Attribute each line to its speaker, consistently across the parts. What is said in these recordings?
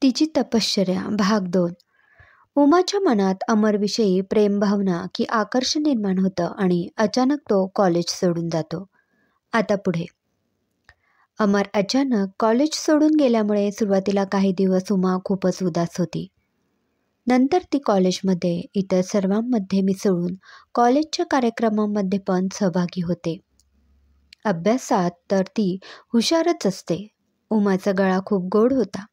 Speaker 1: तिची तपश्चर्या भाग 2. उमाच्या मनात अमरविषयी प्रेमभावना की आकर्षण निर्माण होतं आणि अचानक तो कॉलेज सोडून जातो. आता पुढे. अमर अचानक कॉलेज सोडून गेल्यामुळे सुरुवातीला काही दिवस उमा खूपच उदास होती. नंतर ती कॉलेजमध्ये इतर सर्वांमध्ये मिसळून कॉलेजच्या कार्यक्रमांमध्ये पण सहभागी होते. अभ्यासात तर ती हुशारच असते. उमाचा गळा खूप गोड होता.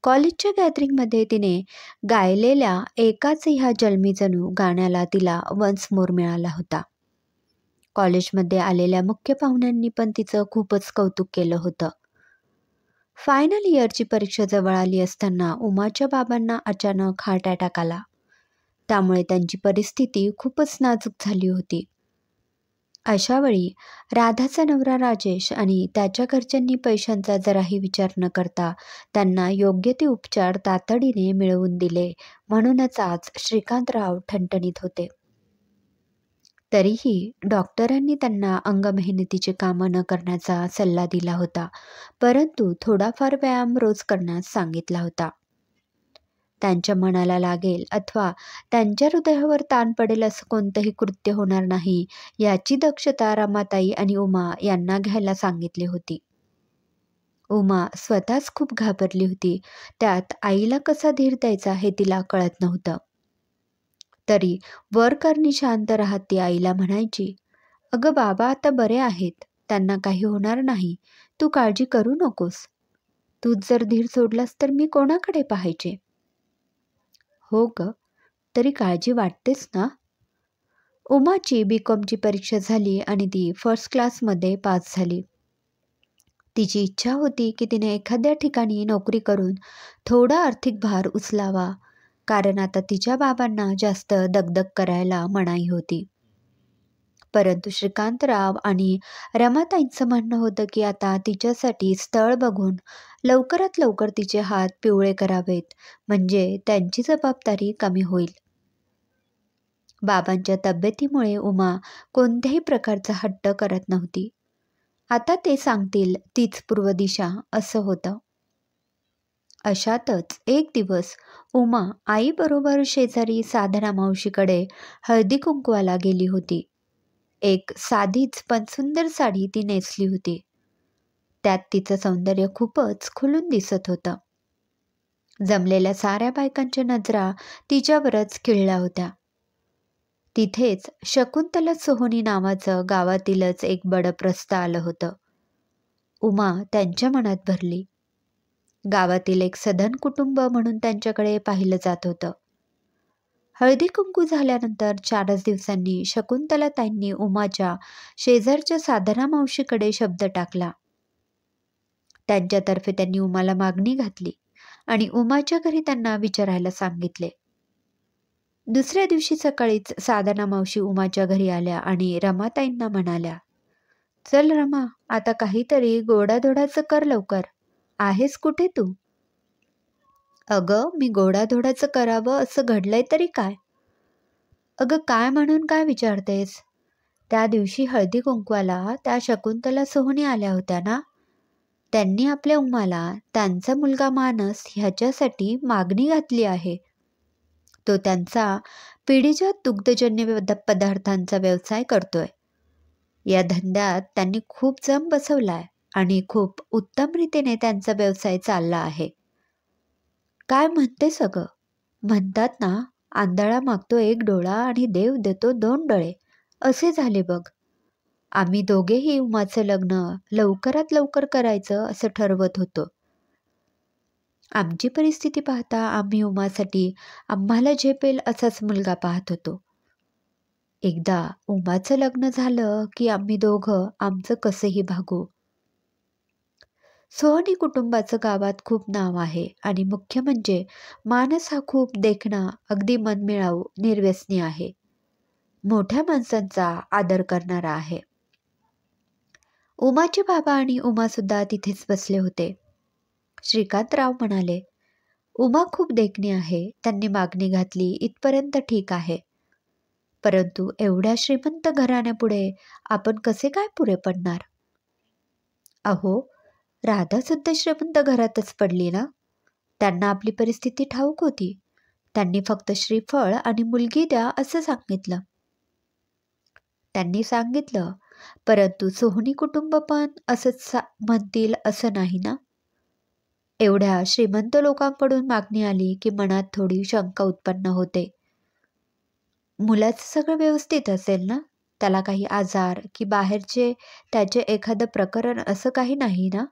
Speaker 1: कॉलेजच्या गॅदरिंगमध्ये तिने गायलेल्या एकाच ह्या जन्मी जणू गाण्याला तिला वन्स मोर मिळाला होता. कॉलेजमध्ये आलेल्या मुख्य पाहुण्यांनी पण तिचं खूपच कौतुक केलं होतं. फायनल इयरची परीक्षा जवळ आली असताना उमाच्या बाबांना अचानक हार्ट अटॅक आला. त्यामुळे त्यांची परिस्थिती खूपच नाजूक झाली होती. अशावेळी राधाचा नवरा राजेश आणि त्याच्या घरच्यांनी पैशांचा जराही विचार न करता त्यांना योग्य ते उपचार तातडीने मिळवून दिले. म्हणूनच आज श्रीकांतराव ठणठणीत होते. तरीही डॉक्टरांनी त्यांना अंगमेहनतीची कामं न करण्याचा सल्ला दिला होता, परंतु थोडाफार व्यायाम रोज करण्यास सांगितला होता. त्यांच्या मनाला लागेल अथवा त्यांच्या हृदयावर ताण पडेल असं कोणतंही कृत्य होणार नाही याची दक्षता रमाताई आणि उमा यांना घ्यायला सांगितली होती. उमा स्वतःच खूप घाबरली होती. त्यात आईला कसा धीर द्यायचा हे तिला कळत नव्हतं. तरी वरकरणी शांत राहत ती आईला म्हणायची, "अगं बाबा आता बरे आहेत, त्यांना काही होणार नाही, तू काळजी करू नकोस. तूच जर धीर सोडलास तर मी कोणाकडे पाहायचे?" "हो ग, तरी काळजी वाटतेच ना?" उमाची BCOMची परीक्षा झाली आणि ती फर्स्ट क्लासमध्ये पास झाली. तिची इच्छा होती की तिने एखाद्या ठिकाणी नोकरी करून थोडा आर्थिक भार उचलावा, कारण आता तिच्या बाबांना जास्त दगदग करायला मनाई होती. परंतु श्रीकांतराव आणि रमाताईंचं म्हणणं होतं की आता तिच्यासाठी स्थळ बघून लवकरात लवकर तिचे हात पिवळे करावेत, म्हणजे त्यांची जबाबदारी कमी होईल. बाबांच्या तब्येतीमुळे उमा कोणत्याही प्रकारचा हट्ट करत नव्हती. आता ते सांगतील तीच पूर्व दिशा असं होतं. अशातच एक दिवस उमा आईबरोबर शेजारी साधना मावशीकडे हळदी कुंकवाला गेली होती. एक साधीच पण सुंदर साडी ती नेसली होती. त्यात तिचं सौंदर्य खूपच खुलून दिसत होतं. जमलेल्या साऱ्या बायकांच्या नजरा तिच्यावरच खिळल्या होत्या. तिथेच शकुंतला सोहोनी नावाचं गावातीलच एक बडप्रस्थ आलं होतं. उमा त्यांच्या मनात भरली. गावातील एक सधन कुटुंब म्हणून त्यांच्याकडे पाहिलं जात होतं. हळदी कुंकू झाल्यानंतर 4च दिवसांनी शकुंतलाताईंनी उमाच्या शेजारच्या साधना मावशीकडे शब्द टाकला. त्यांच्यातर्फे त्यांनी उमाला मागणी घातली आणि उमाच्या घरी त्यांना विचारायला सांगितले. दुसऱ्या दिवशी सकाळीच साधना मावशी उमाच्या घरी आल्या आणि रमाताईंना म्हणाल्या, "चल रमा, आता काहीतरी गोडाधोडाचं कर लवकर. आहेस कुठे तू?" "अगं, मी गोडाधोडाचं करावं असं घडलंय तरी काय?" "अगं काय म्हणून काय विचारतेस? त्या दिवशी हळदी कुंकवाला त्या शकुंतला सोहोनी आल्या होत्या ना? त्यांनी आपल्या उमाला त्यांचा मुलगा मानस ह्याच्यासाठी मागणी घातली आहे. तो त्यांचा पिढीजात दुग्धजन्य पदार्थांचा व्यवसाय करतोय. या धंद्यात त्यांनी खूप जम बसवलाय आणि खूप उत्तम रीतीने त्यांचा व्यवसाय चालला आहे." "काय म्हणतेस अगं? म्हणतात ना, आंधळा मागतो एक डोळा आणि देव देतो 2 डोळे, असे झाले बघ. आम्ही दोघेही उमाचं लग्न लवकरात लवकर करायचं असं ठरवत होतो. आमची परिस्थिती पाहता आम्ही उमासाठी आम्हाला झेपेल असाच मुलगा पाहत होतो. एकदा उमाचं लग्न झालं की आम्ही दोघं आमचं कसंही भागू." सोहनी कुटुंबाचं गावात खूप नाव आहे आणि मुख्य म्हणजे मानस हा खूप देखणा, अगदी मनमिळाऊ, निर्व्यसनी आहे. मोठ्या माणसांचा आदर करणारा आहे. उमाचे बाबा आणि उमा सुद्धा तिथेच बसले होते. श्रीकांतराव म्हणाले, "उमा खूप देखणी आहे, त्यांनी मागणी घातली इथपर्यंत ठीक आहे. परंतु एवढ्या श्रीमंत घराण्यापुढे आपण कसे काय पुरे पडणार?" "अहो, राधा सुद्धा श्रीमंत घरातच पडली ना. त्यांना आपली परिस्थिती ठाऊक होती. त्यांनी फक्त श्रीफळ आणि मुलगी द्या असं सांगितलं. त्यांनी सांगितलं, परंतु सोहनी कुटुंब पण असंच म्हणतील असं नाही ना? एवढ्या श्रीमंत लोकांकडून मागणी आली की मनात थोडी शंका उत्पन्न होते. मुलाचं सगळं व्यवस्थित असेल ना? त्याला काही आजार की बाहेरचे त्याचे एखादं प्रकरण असं काही नाही ना?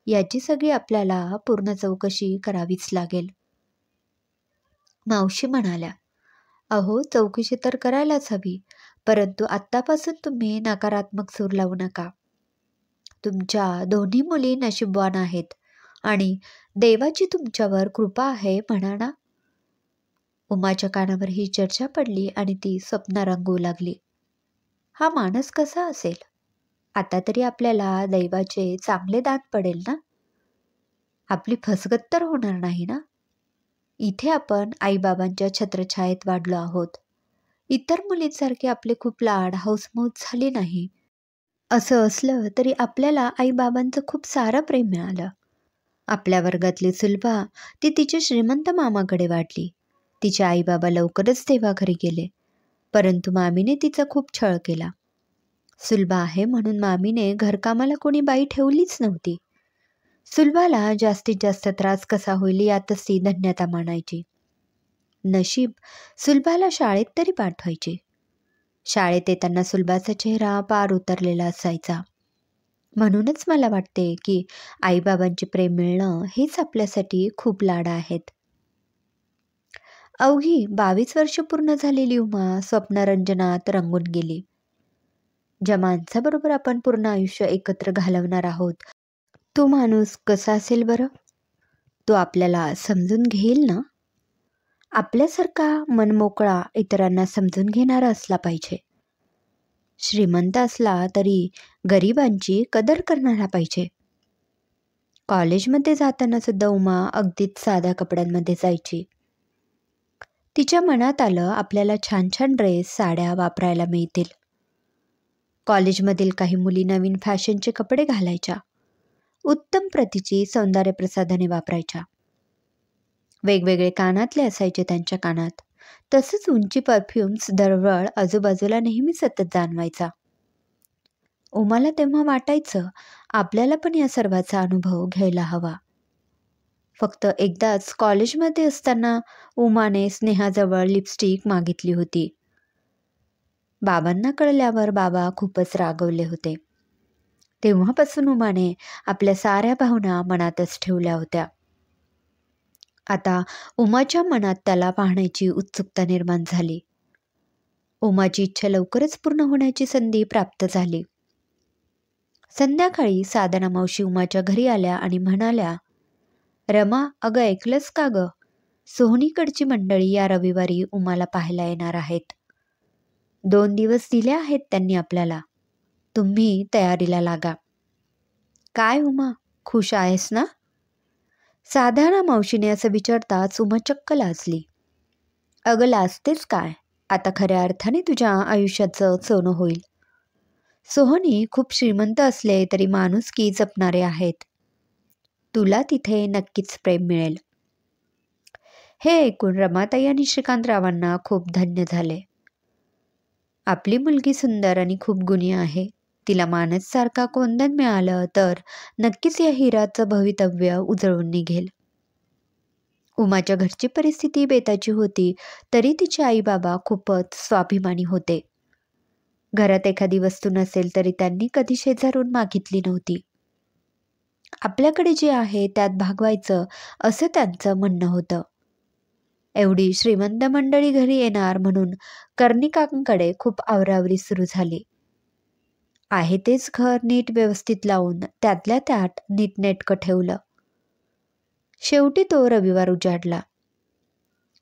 Speaker 1: याची सगळी आपल्याला पूर्ण चौकशी करावीच लागेल. मावशी म्हणाल्या, अहो चौकशी तर करायलाच हवी, परंतु आत्तापासून तुम्ही नकारात्मक सूर लावू नका. तुमच्या दोन्ही मुली नशीबवान आहेत आणि देवाची तुमच्यावर कृपा आहे म्हणा ना. उमाच्या कानावर ही चर्चा पडली आणि ती स्वप्न रंगवू लागली. हा माणूस कसा असेल? आता तरी आपल्याला दैवाचे चांगले दान पडेल ना? आपली फसगत तर होणार नाही ना? इथे आपण आईबाबांच्या छत्रछायेत वाढलो आहोत. इतर मुलींसारखे आपले खूप लाड हौसमौज झाली नाही. असं असलं तरी आपल्याला आईबाबांचं खूप सारं प्रेम मिळालं. आपल्या वर्गातली सुलभा ती तिच्या श्रीमंत मामाकडे वाढली. तिचे आईबाबा लवकरच देवाघरी गेले, परंतु मामीने तिचा खूप छळ केला. सुलभा आहे म्हणून मामीने घरकामाला कोणी बाई ठेवलीच नव्हती. सुलभाला जास्तीत जास्त त्रास कसा होईल यातच ती धन्यता मानायची. नशीब सुलभाला शाळेत तरी पाठवायचे. शाळेत येताना सुलभाचा चेहरा पार उतरलेला असायचा. म्हणूनच मला वाटते की आईबाबांचे प्रेम मिळणं हेच आपल्यासाठी खूप लाड आहेत. अवघी 22 वर्ष पूर्ण झालेली उमा स्वप्नरंजनात रंगून गेली. ज्या माणसाबरोबर आपण पूर्ण आयुष्य एकत्र घालवणार आहोत, तो माणूस कसा असेल बरं? तो आपल्याला समजून घेईल ना? आपल्यासारखा मनमोकळा इतरांना समजून घेणारा असला पाहिजे. श्रीमंत असला तरी गरिबांची कदर करणारा पाहिजे. कॉलेजमध्ये जाताना सुद्धा उमा अगदीच साध्या कपड्यांमध्ये जायची. तिच्या मनात आलं आपल्याला छान छान ड्रेस साड्या वापरायला मिळतील. कॉलेजमधील काही मुली नवीन फॅशनचे कपडे घालायच्या, उत्तम प्रतीची सौंदर्य प्रसाधने वापरायच्या. वेगवेगळे कानातले असायचे त्यांच्या कानात. तसंच उंची परफ्युम्स दरवळ आजूबाजूला नेहमी सतत जाणवायचा. उमाला तेव्हा वाटायचं आपल्याला पण या सर्वाचा अनुभव घ्यायला हवा. फक्त एकदाच कॉलेजमध्ये असताना उमाने स्नेहाजवळ लिपस्टिक मागितली होती. बाबांना कळल्यावर बाबा खूपच रागवले होते. तेव्हापासून उमाने आपल्या साऱ्या भावना मनातच ठेवल्या होत्या. आता उमाच्या मनात त्याला पाहण्याची उत्सुकता निर्माण झाली. उमाची इच्छा लवकरच पूर्ण होण्याची संधी प्राप्त झाली. संध्याकाळी साधना मावशी उमाच्या घरी आल्या आणि म्हणाल्या, रमा, अगं ऐकलंस का ग? सोहनीकडची मंडळी या रविवारी उमाला पाहायला येणार आहेत. 2 दिवस दिले आहेत त्यांनी आपल्याला. तुम्ही तयारीला लागा. काय उमा, खुश आहेस ना? साधारणा मावशीने असं विचारताच उमा चक्क लाजली. अगं लाजतेच काय? आता खऱ्या अर्थाने तुझ्या आयुष्याचं सोनं होईल. सोहनी खूप श्रीमंत असले तरी माणुसकी जपणारे आहेत. तुला तिथे नक्कीच प्रेम मिळेल. हे ऐकून रमाताई आणि श्रीकांतरावांना खूप धन्य झाले. आपली मुलगी सुंदर आणि खूप गुणी आहे. तिला मानससारखा कोंदण मिळालं तर नक्कीच या हिराचं भवितव्य उजळून निघेल. उमाच्या घरची परिस्थिती बेताची होती, तरी तिचे आई बाबा खूपच स्वाभिमानी होते. घरात एखादी वस्तू नसेल तरी त्यांनी कधी शेजारून मागितली नव्हती. आपल्याकडे जे आहे त्यात भागवायचं असं त्यांचं म्हणणं होतं. एवढी श्रीमंत मंडळी घरी येणार म्हणून कर्णिकांकडे खूप आवरावरी सुरू झाली. आहे तेच घर नीट व्यवस्थित लावून त्यातल्या त्यात नीटनेटकं ठेवलं. शेवटी तो रविवार उजाडला.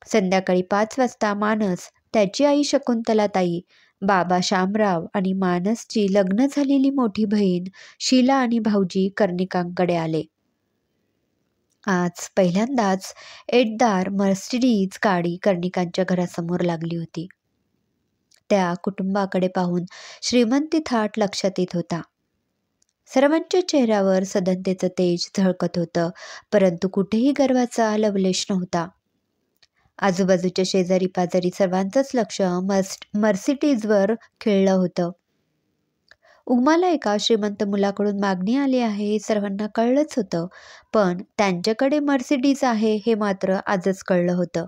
Speaker 1: संध्याकाळी 5 वाजता मानस, त्याची आई शकुंतलाताई, बाबा शामराव आणि मानसची लग्न झालेली मोठी बहीण शीला आणि भाऊजी कर्णिकांकडे आले. आज पहिल्यांदाच एटदार मर्सिडीज गाडी कर्णिकांच्या घरासमोर लागली होती. त्या कुटुंबाकडे पाहून श्रीमंती थाट लक्षात येत होता. सर्वांच्या चेहऱ्यावर सदनतेचं तेज झळकत होतं, परंतु कुठेही गर्वाचा लवलेश नव्हता. आजूबाजूच्या शेजारी पाजारी सर्वांचंच लक्ष मर्सिडीजवर खिळलं होतं. उमाला एका श्रीमंत मुलाकडून मागणी आली आहे हे सर्वांना कळलंच होतं, पण त्यांच्याकडे मर्सिडीज आहे हे मात्र आजच कळलं होतं.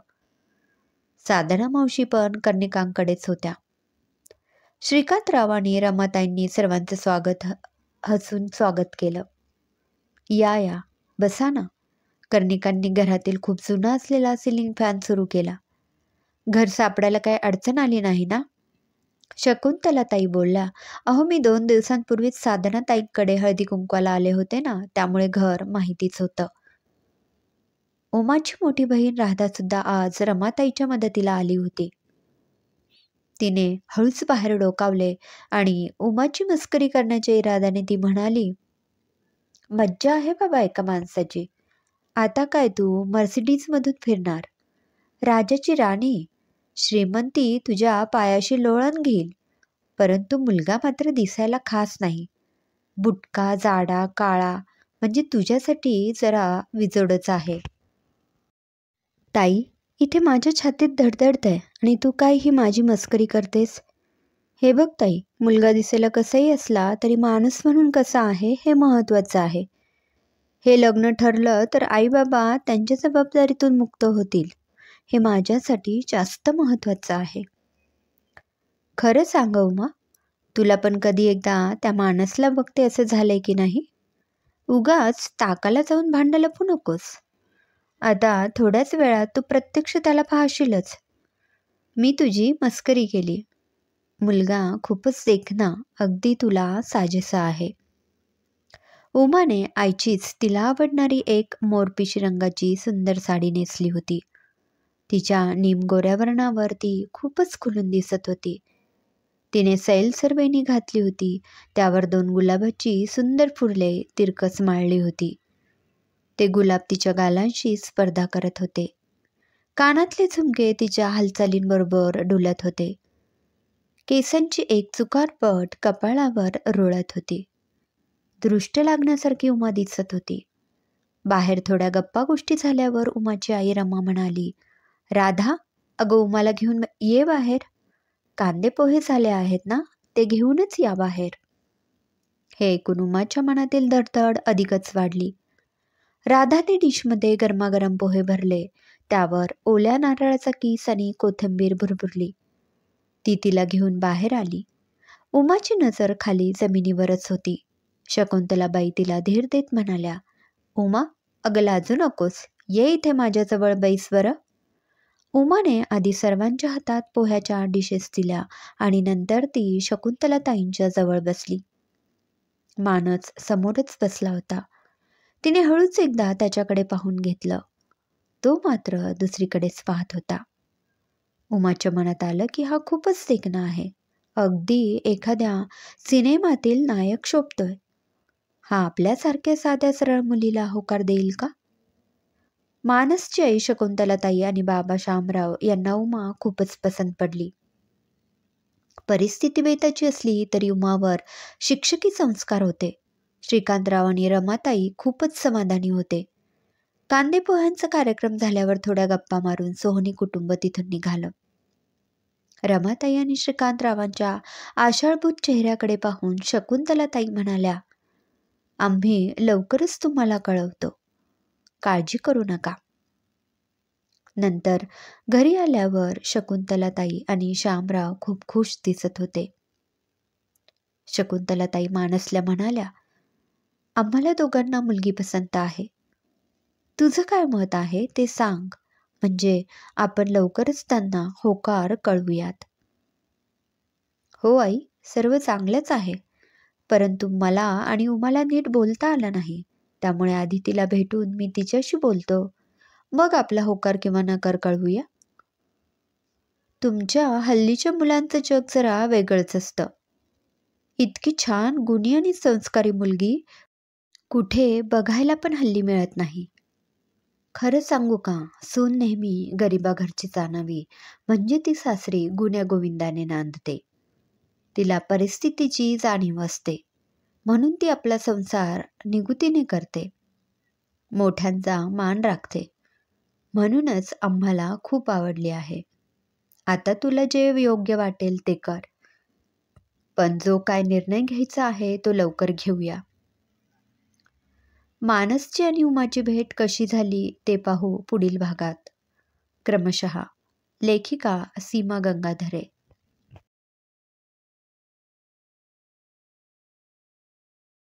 Speaker 1: साधना मावशी पण कर्णिकांकडेच होत्या. श्रीकांतराव आणि रमाताईंनी सर्वांचं हसून स्वागत केलं. या बसा ना. कर्णिकांनी घरातील खूप जुना असलेला सिलिंग फॅन सुरू केला. घर सापडायला काही अडचण आली नाही ना? शकुंतलाताई बोलल्या. अहो, मी 2 दिवसांपूर्वीच साधनाताईंकडे हळदी कुंकवाला आले होते ना, त्यामुळे घर माहितीच होतं. उमाची मोठी बहीण राधा सुद्धा आज रमाताईच्या मदतीला आली होती. तिने हळूच बाहेर डोकावले आणि उमाची मस्करी करण्याच्या इराद्याने ती म्हणाली, मज्जा आहे बाबा एका माणसाची. आता काय तू मर्सिडीजमधून फिरणार? राजाची राणी, श्रीमंती तुझ्या पायाशी लोळण घेईल, परंतु मुलगा मात्र दिसायला खास नाही. बुटका, जाडा, काळा, म्हणजे तुझ्यासाठी जरा विजोडच आहे. ताई, इथे माझ्या छातीत धडधडतंय आणि तू काय ही माझी मस्करी करतेस? हे बघ ताई, मुलगा दिसायला कसाही असला तरी माणूस म्हणून कसा आहे हे महत्त्वाचं आहे. हे लग्न ठरलं तर आईबाबा त्यांच्या जबाबदारीतून मुक्त होतील, हे माझ्यासाठी जास्त महत्त्वाचं आहे. खरं सांग उमा, तुला पण कधी एकदा त्या माणसला बघते असं झालंय की नाही? उगाच ताकाला जाऊन भांडं लपू नकोस. आता थोड्याच वेळात तू प्रत्यक्ष त्याला पाहशीलच. मी तुझी मस्करी केली. मुलगा खूपच देखणा, अगदी तुला साजेसा आहे. उमाने आईचीच तिला आवडणारी एक मोरपिशी रंगाची सुंदर साडी नेसली होती. तिच्या निमगोऱ्या वर्णावर ती खूपच खुलून दिसत होती. तिने सैलसर वेणी घातली होती, त्यावर 2 गुलाबाची सुंदर फुले तिरकस माळली होती. ते गुलाब तिच्या गालांशी स्पर्धा करत होते. कानातले झुमके तिच्या हालचालींबरोबर डुलत होते. केसांची एक चुकारपट कपाळावर रुळत होती. दृष्ट लागण्यासारखी उमा दिसत होती. बाहेर थोड्या गप्पा गोष्टी झाल्यावर उमाची आई रमा म्हणाली, राधा, अगं उमाला घेऊन ये बाहेर. कांदे पोहे झाले आहेत ना, ते घेऊनच या बाहेर. हे ऐकून उमाच्या मनातील धडधड अधिकच वाढली. राधाने डिशमध्ये गरमागरम पोहे भरले, त्यावर ओल्या नारळाचा किस आणि कोथिंबीर भुरभुरली. ती तिला घेऊन बाहेर आली. उमाची नजर खाली जमिनीवरच होती. शकुंतलाबाई तिला धीर देत म्हणाल्या, उमा, अगं लाजू नकोस, ये इथे माझ्याजवळ बैस बरं. उमाने आधी सर्वांच्या हातात पोह्याच्या डिशेस दिल्या आणि नंतर ती शकुंतलाताईंच्या जवळ बसली. मानस समोरच बसला होता. तिने हळूच एकदा त्याच्याकडे पाहून घेतलं. तो मात्र दुसरीकडेच पाहत होता. उमाच्या मनात आलं की हा खूपच देखणा आहे. अगदी एखाद्या सिनेमातील नायक शोभतोय. हा आपल्यासारख्या साध्या सरळ मुलीला होकार देईल का? मानसची आई शकुंतलाताई आणि बाबा शामराव यांना उमा खूपच पसंत पडली. परिस्थिती बेताची असली तरी उमावर शिक्षकी संस्कार होते. श्रीकांतराव आणि रमाताई खूपच समाधानी होते. कांदे पोह्यांचा कार्यक्रम झाल्यावर थोड्या गप्पा मारून सोहनी कुटुंब तिथून निघालं. रमाताई आणि श्रीकांतरावांच्या आशाळभूत चेहऱ्याकडे पाहून शकुंतलाताई म्हणाल्या, आम्ही लवकरच तुम्हाला कळवतो, काळजी करू नका. नंतर घरी आल्यावर शकुंतलाताई आणि शामराव खूप खुश दिसत होते. शकुंतलाताई मानसला म्हणाल्या, आम्हाला दोघांना मुलगी पसंत आहे. तुझं काय मत आहे ते सांग, म्हणजे आपण लवकरच त्यांना होकार कळवूयात. हो आई, सर्व चांगलंच आहे, परंतु मला आणि उमाला नीट बोलता आलं नाही, त्यामुळे आधी तिला भेटून मी तिच्याशी बोलतो, मग आपला होकार किंवा नकार कळवूया. तुमच्या हल्लीच्या मुलांचं जग जरा वेगळंच असतं. इतकी छान गुणी आणि संस्कारी मुलगी कुठे बघायला पण हल्ली मिळत नाही. खरं सांगू का, सून नेहमी गरिबा घरची जाणावी, म्हणजे ती सासरी गुण्या गोविंदाने नांदते. तिला परिस्थितीची जाणीव असते. म्हणून ती आपला संसार निगुतीने करते, मोठ्यांचा मान राखते. म्हणूनच आम्हाला खूप आवडली आहे. आता तुला जे योग्य वाटेल ते कर, पण जो काय निर्णय घ्यायचा आहे तो लवकर घेऊया. मानसची आणि उमाची भेट कशी झाली ते पाहू पुढील भागात. क्रमशः. लेखिका सीमा गंगाधरे.